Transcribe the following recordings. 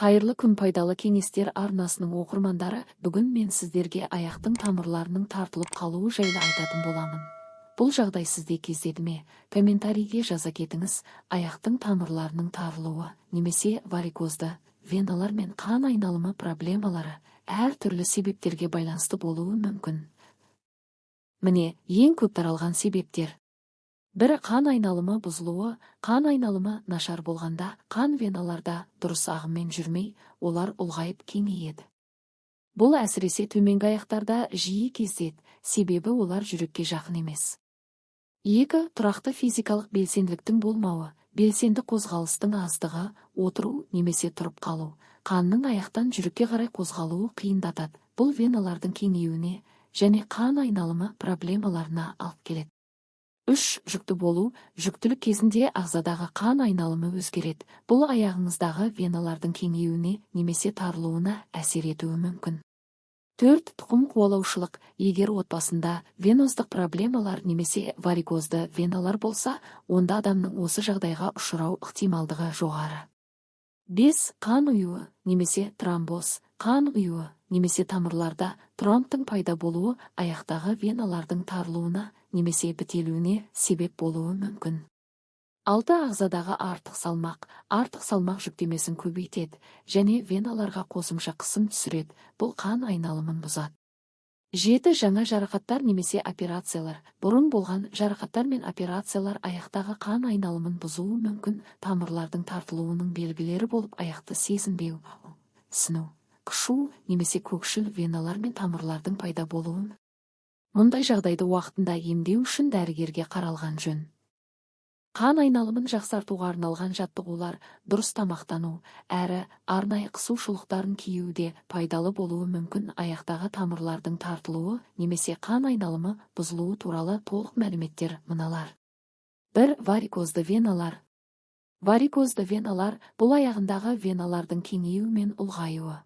Қайырлы күн, пайдалы кеңестер арнасының оқырмандары, бүгін мен сіздерге аяқтың тамырларының тартылып қалуы жайлы айтатын боламын. Бұл жағдай сізде кездеді ме? Комментарийге жаза кетіңіз. Аяқтың тамырларының тарылуы немесе варикозды веналар мен қан айналымы проблемалары әр түрлі себептерге байланысты болуы мүмкін. Міне, ең көп таралған себептер. Бірі қан айналымы бұзылуы. Қан айналымы нашар болғанда қан веналарда дұрыс ағыммен жүрмей, олар ұлғайып кеңейеді. Бұл әсіресе төменгі аяқтарда жиі кездеседі, себебі олар жүрекке жақын емес. 2. Тұрақты физикалық белсенділіктің болмауы. Белсенді қозғалыстың аздығы, отыру немесе тұрып қалу қанның аяқтан жүрекке қарай қозғалуы қиындатады. Бұл веналардың кеңеюіне және қан айналымы проблемаларына алып келеді. 3. Жүкті болу. Жүктілік кезінде ағзадағы қан айналымы өзгереді. Бұл аяғыңыздағы веналардың кеңеюіне немесе тарылуына әсер етуі мүмкін. 4. Тұқым қуалаушылық. Егер отбасында веноздық проблемалар немесе варикозды веналар болса, онда адамның осы жағдайға ұшырау ықтималдығы жоғары. 5. Қан ұюы немесе тромбоз. Қан ұюы немесе тамырларда тромбтың пайда болуы аяқтағы веналардың тарылуына немесе бітелуіне себеп болуы мүмкін. 6. Ағзадағы артық салмақ. Артық салмақ жүктемесін көбейтеді және веналарға қосымша қысым түсіреді. Бұл қан айналымын бұзады. 7. Жаңа жарақаттар немесе операциялар. Бұрын болған жарақаттар мен операциялар аяқтағы қан айналымын бұзуы мүмкін. Тамырлардың тартылуының белгілері болып аяқты сезінбеу, ісіну, қышу немесе көкшіл веналар мен тамырлардың пайда болуы. Мұндай жағдайды уақытында емдеу үшін дәрігерге қаралған жөн. Қан айналымын жақсартуға арналған жаттығулар, дұрыс тамақтану, әрі арнайы қысу шұлықтарын киюде пайдалы болуы мүмкін. Аяқтағы тамырлардың тартылуы немесе қан айналымы бұзылуы туралы толық мәліметтер мыналар. 1. Варикозды веналар. Варикозды веналар бұл аяғындағы веналардың кеңеюі мен ұлғаюы.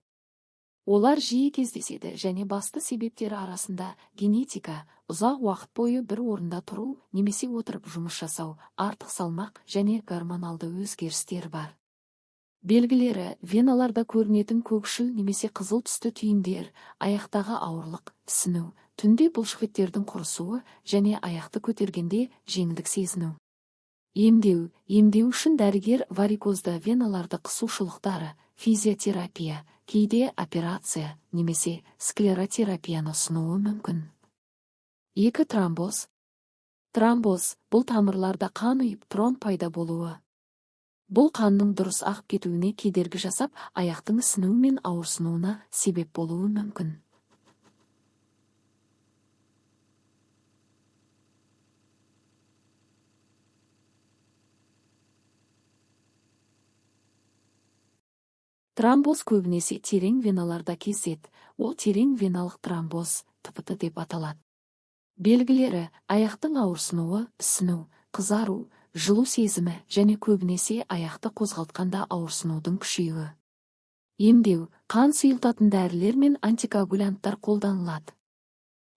Олар жиі кездеседі және басты себептері арасында генетика, ұзақ уақыт бойы бір орында тұру немесе отырып жұмыс жасау, артық салмақ және гормоналды өзгерістер бар. Белгілері: веналарда көрінетін көкшіл немесе қызыл түсті түйіндер, аяқтағы ауырлық, ісіну, түнде бұлшықеттердің құрысуы және аяқты көтергенде жеңілдік сезіну. Емдеу. Емдеу үшін дәрігер варикозды веналарды қысу шұлықтары, физиотерапия, кейде операция немесе склеротерапияны ұсынуы мүмкін. 2. Тромбоз. Тромбоз бұл тамырларда қан ұйып тромб пайда болуы. Бұл қанның дұрыс ағып кетуіне кедергі жасап, аяқтың ісінуі мен ауырсынуына себеп болуы мүмкін. Тромбоз көбінесе терең веналарда кездеседі. Ол терең веналық тромбоз, ТПТ деп аталады. Белгілері: аяқтың ауырсынуы, ісіну, қызару, жылу сезімі және көбінесе аяқты қозғалтқанда ауырсынудың күшеюі. Емдеу. Қан сұйылтатын дәрілер мен антикоагулянттар қолданылады.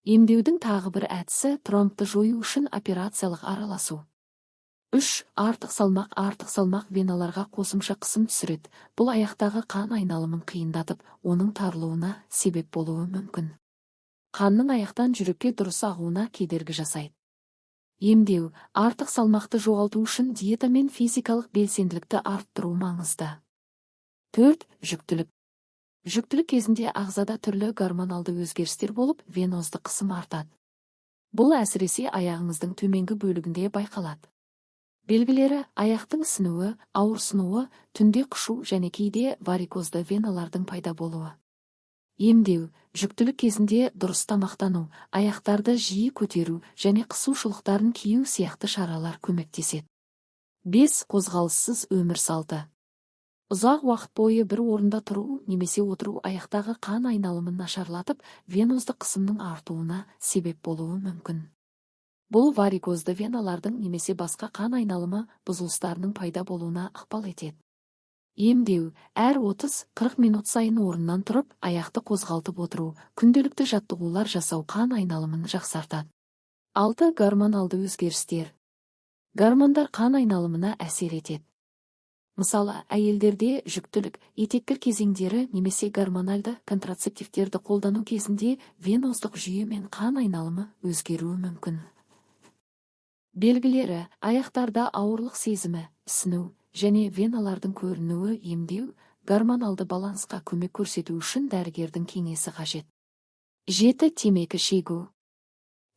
Емдеудің тағы бір әдісі тромбты жою үшін операциялық араласу. 3. Артық салмақ. Артық салмақ веналарға қосымша қысым түсіреді. Бұл аяқтағы қан айналымын қиындатып, оның тарылуына себеп болуы мүмкін. Қанның аяқтан жүрекке дұрыс ағуына кедергі жасайды. Емдеу. Артық салмақты жоғалту үшін диета мен физикалық белсенділікті арттыру маңызды. 4. Жүктілік. Жүктілік кезінде ағзада түрлі гормоналды өзгерістер болып, венозды қысым артады. Бұл әсіресе аяғыңыздың төменгі бөлігінде байқалады. Белгілері: аяқтың ісінуі, ауырсынуы, түнде қышу және кейде варикозды веналардың пайда болуы. Емдеу. Жүктілік кезінде дұрыс тамақтану, аяқтарды жиі көтеру және қысу шұлықтарын кию сияқты шаралар көмектеседі. 5. Қозғалыссыз өмір салты. Ұзақ уақыт бойы бір орында тұру немесе отыру аяқтағы қан айналымын нашарлатып, венозды қысымның артуына себеп болуы мүмкін. Бұл варикозды веналардың немесе басқа қан айналымы бұзылыстарының пайда болуына ықпал етеді. Емдеу. Әр 30-40 минут сайын орнынан тұрып, аяқты қозғалтып отыру, күнделікті жаттығулар жасау қан айналымын жақсартады. 6. Гормоналды өзгерістер. Гормондар қан айналымына әсер етеді. Мысалы, әйелдерде жүктілік, етеккір кезеңдері немесе гормоналды контрацептивтерді қолдану кезінде веноздық жүйе мен қан айналымы өзгеруі мүмкін. Белгілері: аяқтарда ауырлық сезімі, ісіну және веналардың көрінуі. Емдеу: гормоналды балансқа көмек көрсету үшін дәрігердің кеңесі қажет. 7. Темекі шегу.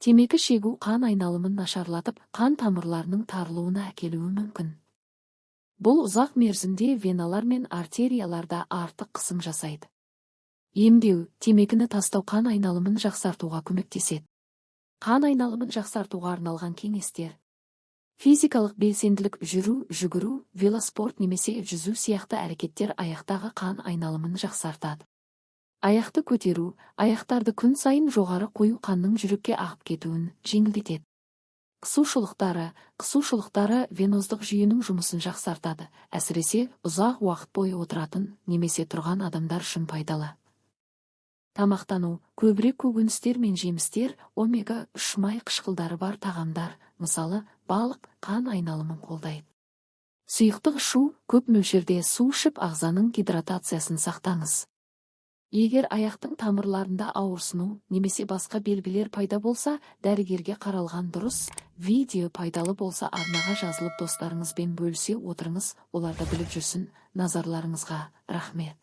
Темекі шегу қан айналымын нашарлатып, қан тамырларының тарылуына әкелуі мүмкін. Бұл ұзақ мерзімде веналар мен артерияларда артық қысым жасайды. Емдеу: темекіні тастау қан айналымын жақсартуға көмектеседі. Қан айналымын жақсартуға арналған кеңестер: физикалық белсенділік, жүру, жүгіру, велоспорт немесе жүзу сияқты әрекеттер аяқтағы қан айналымын жақсартады. Аяқты көтеру: аяқтарды күн сайын жоғары қою қанның жүрекке ағып кетуін жеңілдетеді. Қысушылықтары веноздық жүйенің жұмысын жақсартады, әсіресе ұзақ уақыт бойы отыратын немесе тұрған адамдар үшін пайдалы. Тамақтану: көбірек көкөністер мен жемістер, омега-3 май қышқылдары бар тағамдар, мысалы, балық, қан айналымын қолдайды. Сұйықтық ішу: көп мөлшерде су ішіп, ағзаның гидратациясын сақтаңыз. Егер аяқтың тамырларында ауырсыну немесе басқа белгілер пайда болса, дәрігерге қаралған дұрыс. Видео пайдалы болса, арнаға жазылып достарыңызбен бөлісе отырыңыз, олар да біліп жүрсін. Назарларыңызға рахмет.